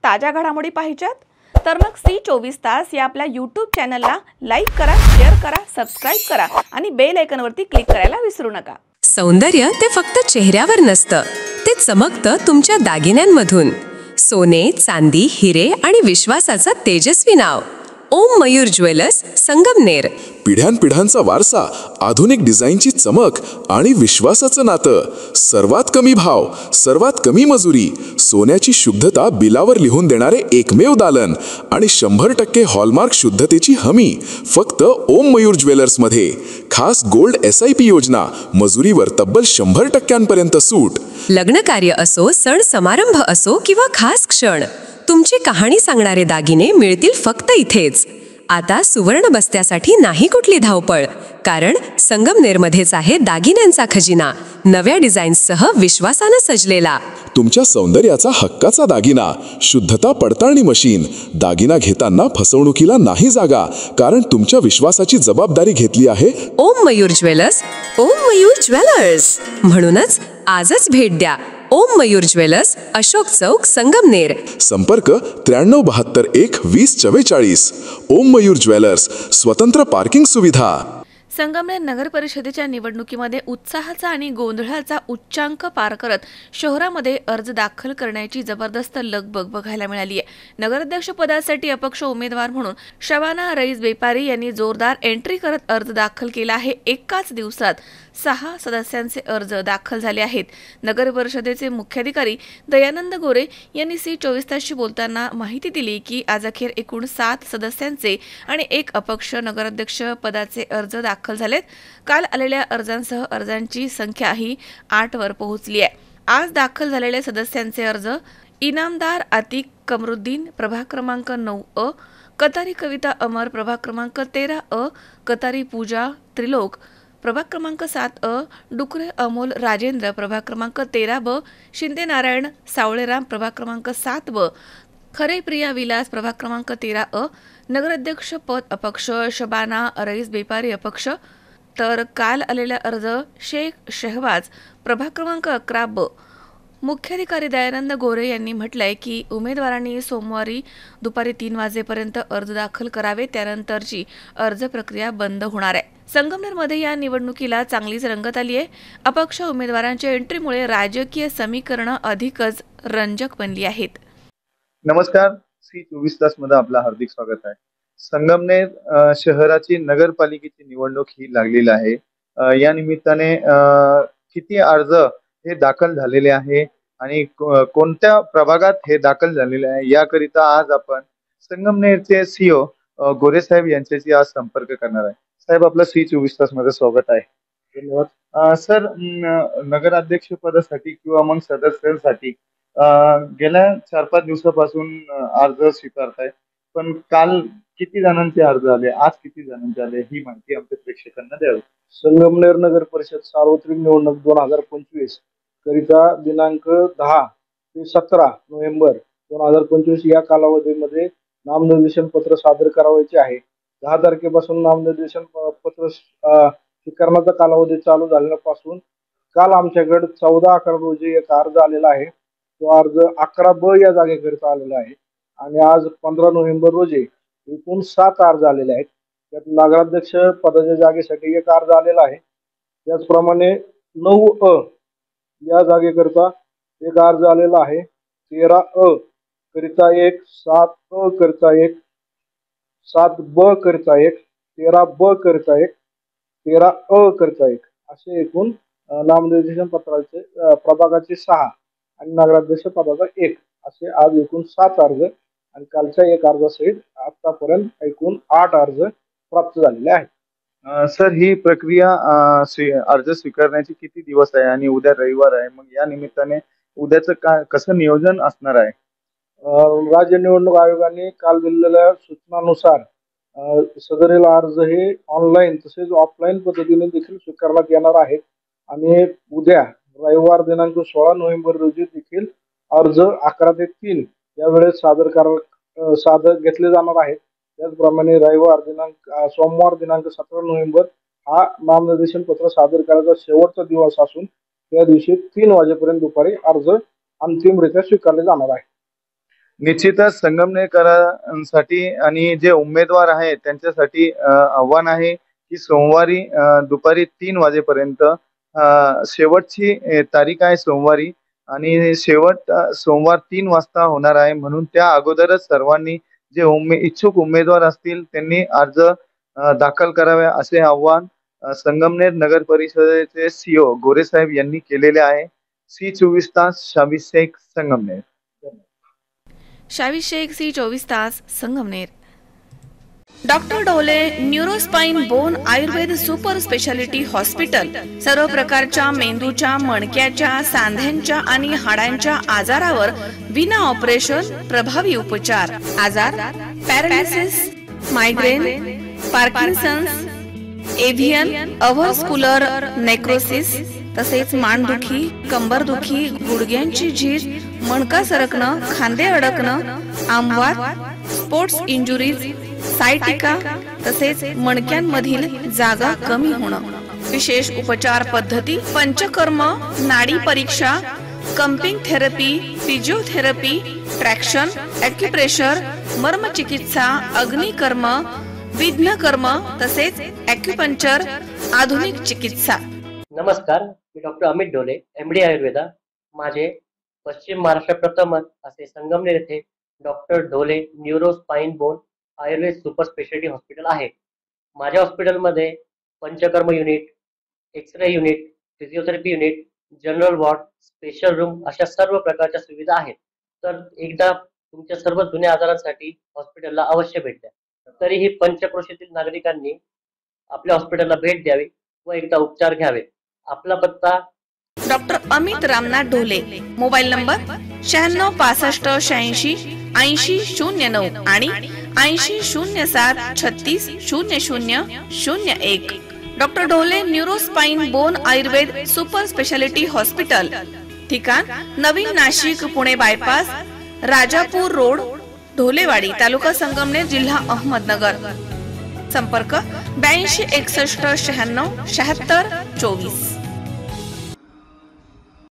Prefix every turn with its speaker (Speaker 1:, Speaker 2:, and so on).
Speaker 1: ताज्या घडामोडी पाहिजेत तर मग C24 या आपल्या YouTube चॅनलला लाईक करा, शेअर करा, सबस्क्राइब करा आणि बेल आयकॉनवरती क्लिक करायला विसरू नका।
Speaker 2: सौंदर्य ते फक्त चेहऱ्यावर नसतं, ते चमकतं तुमच्या दागिन्यांमधून। सोने, चांदी, हिरे आणि विश्वासाचं तेजस्वी नाव ओम मयूर ज्वेलर्स, संगमनेर।
Speaker 3: पिढ्यानपिढ्यांचा वारसा, आधुनिक डिझाईनची चमक आणि विश्वासाचं नातं। सर्वात कमी भाव, सर्वात कमी मजुरी, सोन्याची शुद्धता बिलावर लिहून देणारे एकमेव दालन आणि 100% हॉलमार्क शुद्धतेची हमी फक्त ओम मयूर ज्वेलर्स मध्ये। खास गोल्ड SIP योजना, मजुरीवर तब्बल 100% सूट।
Speaker 2: लग्न कार्य असो, सण समारंभ असो किंवा खास क्षण, तुमची कहाणी सांगणारे दागिने मिळतील फक्त इथेच। आता सुवर्ण बस्त्यासाठी नाही कुठली धावपळ, कारण संगमनेरमध्येच आहे दागिन्यांचा खजिना, नव्या डिझाईन्ससह विश्वासानं सजलेला।
Speaker 3: तुमच्या सौंदर्याचा हक्काचा दागिना, शुद्धता पडताळणी मशीन। दागिना घेताना फसवणुकीला नाही जागा, कारण तुमच्या विश्वासाची जबाबदारी घेतली आहे
Speaker 2: ओम मयूर ज्वेलर्स। ओम मयूर ज्वेलर्स म्हणूनच आजच भेट द्या। ओम मयूर ज्वेलर्स, अशोक चौक, संगमनेर।
Speaker 3: संपर्क 93712044। ओम मयूर ज्वेलर्स, स्वतंत्र पार्किंग सुविधा।
Speaker 1: संगमनेर नगर परिषदेच्या निवडणुकीमध्ये उत्साहाचा आणि गोंधळाचा उच्चांक पार करत शहरामध्ये अर्ज दाखल करण्याची जबरदस्त लगबग बघायला मिळाली आहे। नगराध्यक्ष पदासाठी अपक्ष उमेदवार म्हणून शबाना रईस बेपारी यांनी जोरदार एंट्री करत अर्ज दाखल केला आहे। एकाच दिवसात 6 सदस्यांचे अर्ज दाखल झाले आहेत। नगर परिषदेचे मुख्याधिकारी दयानंद गोरे यांनी C24 तासशी बोलताना माहिती दिली की आज अखेर एकूण 7 सदस्यांचे आणि 1 अपक्ष नगराध्यक्ष पदाचे अर्ज दाखल झालेत। काल आलेल्या अर्जांसह अर्जांची संख्या ही 8 वर पोहोचली आहे। आज दाखल झालेल्या सदस्यांचे अर्ज इनामदार आतिक कमरुद्दीन, प्रभाग क्रमांक 9A, कतारी कविता अमर, प्रभाग क्रमांक 13A, कतारी पूजा त्रिलोक, प्रभाग क्रमांक 7A, डुकरे अमोल राजेंद्र, प्रभाग क्रमांक 13B, शिंदे नारायण सावळेराम, प्रभाग क्रमांक 7B, खरे प्रिया विलास, प्रभाग क्रमांक 13A, नगराध्यक्ष पद अपक्ष शबाना रईस बेपारी अपक्ष। तर काल आलेला अर्ज शेख शहबाज, प्रभाग क्रमांक 11B। मुख्याधिकारी दयानंद गोरे यांनी म्हटलंय की उमेदवारांनी सोमवारी दुपारी 3 वाजेपर्यंत अर्ज दाखल करावे, त्यानंतरची अर्ज प्रक्रिया बंद होणार आहे। संगमनेरमध्ये या निवडणुकीला चांगलीच रंगत आली आहे। अपक्ष उमेदवारांच्या एंट्रीमुळे राजकीय समीकरणं अधिकच रंजक बनली आहेत।
Speaker 4: नमस्कार, C24 तास मध्ये आपलं हार्दिक स्वागत आहे। संगमनेर शहराची नगरपालिकेची निवडणूक ही लागलेली आहे। या निमित्ताने किती अर्ज हे दाखल झालेले आहे आणि कोणत्या प्रभागात हे दाखल झालेले आहे याकरिता आज आपण संगमनेरचे CEO गोरे साहेब यांच्याशी आज संपर्क करणार आहे। साहेब, आपलं C24 तास मध्ये स्वागत आहे। धन्यवाद। सर, नगराध्यक्ष पदासाठी किंवा मग सदस्यांसाठी गेल्या 4-5 दिवसापासून अर्ज स्वीकारताय, पण काल किती जणांचे अर्ज आले, आज किती जणांचे आले, ही माहिती आमच्या प्रेक्षकांना द्यावी।
Speaker 5: संगमनेर नगर परिषद सार्वत्रिक निवडणूक 2025 करिता दिनांक 10 ते 17 नोव्हेंबर 2025 या कालावधीमध्ये नामनिर्देशन पत्र सादर करावयाचे आहे। 10 तारखेपासून नामनिर्देशन पत्र स्वीकारण्याचा कालावधी चालू झाल्यापासून काल आमच्याकडे 14/11 रोजी एक अर्ज आलेला आहे। तो अर्ज 11B या जागेकरिता आलेला आहे आणि आज 15 नोव्हेंबर रोजी एकूण 7 अर्ज आलेले आहेत। त्यात नगराध्यक्ष पदाच्या जागेसाठी एक अर्ज आलेला आहे। त्याचप्रमाणे 9A या जागेकरिता एक अर्ज आलेला आहे। 13A करिता एक, 7A करिता एक, 7B करिता एक, 13B करिता एक, 13A करिता एक, असे एकूण नामनिर्देशन पत्राचे प्रभागाचे 6 आणि नगराध्यक्ष पदाचा 1 असे आज एकूण 7 अर्ज आणि कालच्या एक अर्जासहित आतापर्यंत एकूण 8 अर्ज प्राप्त झालेले आहेत।
Speaker 4: सर, ही प्रक्रिया अर्ज स्वीकारण्याची किती दिवस आहे आणि उद्या रविवार आहे, मग या निमित्ताने उद्याचं कसं नियोजन असणार आहे?
Speaker 5: राज्य निवडणूक आयोगाने काल दिलेल्या सूचनानुसार सदरील अर्ज हे ऑनलाईन तसेच ऑफलाईन पद्धतीने देखील स्वीकारण्यात येणार आहेत आणि उद्या रविवार दिनांक 16 नोव्हेंबर रोजी देखील अर्ज 11 ते 3 या वेळेस सादर घेतले जाणार आहेत। त्याचप्रमाणे सोमवार दिनांक 17 नोव्हेंबर हा नामनिर्देशन पत्र सादर करायचा शेवटचा दिवस असून त्या दिवशी 3 वाजेपर्यंत दुपारी अर्ज अंतिमरित्या स्वीकारले जाणार आहे।
Speaker 4: निश्चितच संगमनेरकरांसाठी आणि जे उमेदवार आहेत त्यांच्यासाठी आव्हान आहे की सोमवारी दुपारी 3 वाजेपर्यंत शेवटची तारीख आहे सोमवारी आणि शेवट सोमवार 3 वाजता होणार आहे. म्हणून त्या अगोदरच सर्वांनी जे इच्छुक उमेदवार असतील त्यांनी अर्ज दाखल करावे असे आव्हान संगमनेर नगर परिषदेचे सीओ गोरेसाहेब यांनी केलेले आहे. सी 24 तास शाबी शेख संगमनेर.
Speaker 1: शावी शेख सी 24 तास संगमनेर. डॉक्टर डोले neurospine bone Ayurveda super speciality hospital सर्व प्रकारच्या मेंदूच्या, मणक्याच्या, सांध्यांच्या आणि हाडांच्या आजारावर विना ऑपरेशन प्रभावी उपचार. आजार पॅरालिसिस, मायग्रेन, पार्किन्सन्स, एव्हियन, अव्हस्क्युलर नेक्रोसिस, तसेच मानदुखी, कंबरदुखी, गुडघ्यांची झीज, मणका सरकणं, खांदे अडकणं, आमवात, स्पोर्ट्स इंजुरीज, सायटिका, तसेच मणक्यांमधील जागा कमी होणं. विशेष उपचार पद्धती पंचकर्म, नाडी परीक्षा, cupping therapy, physiotherapy, traction, acupressure, मर्मचिकित्सा, अग्निकर्म, विघ्नकर्म, तसेच ॲक्युपंक्चर, आधुनिक चिकित्सा.
Speaker 6: नमस्कार, मी डॉक्टर अमित डोले, MD आयुर्वेदा. माझे पश्चिम महाराष्ट्र प्रथमच असे संगमनेर येथे doctor Dole neuro spine bone Ayurveda super speciality hospital आहे. माझ्या हॉस्पिटलमध्ये panchakarma unit, X ray unit, physiotherapy unit, general ward, special room अशा सर्व प्रकारच्या सुविधा आहेत. तर एकदा तुमच्या सर्व जुन्या आजारांसाठी हॉस्पिटलला अवश्य भेट द्या. तरीही पंचक्रोशीतील नागरिकांनी आपल्या हॉस्पिटलला भेट द्यावी व एकदा उपचार घ्यावे. आपला पत्ता
Speaker 1: doctor Amit Ramnath Dhole. Mobile number 96 65 86 80 09 आणि 80 07 36 00 01. Doctor Dhole neurospine bone Ayurveda super speciality hospital. ठिकाण नवीन नाशिक पुणे बायपास, राजापूर रोड, ढोलेवाडी, तालुका संगमनेर, जिल्हा अहमदनगर. संपर्क 82 61 96 76 24.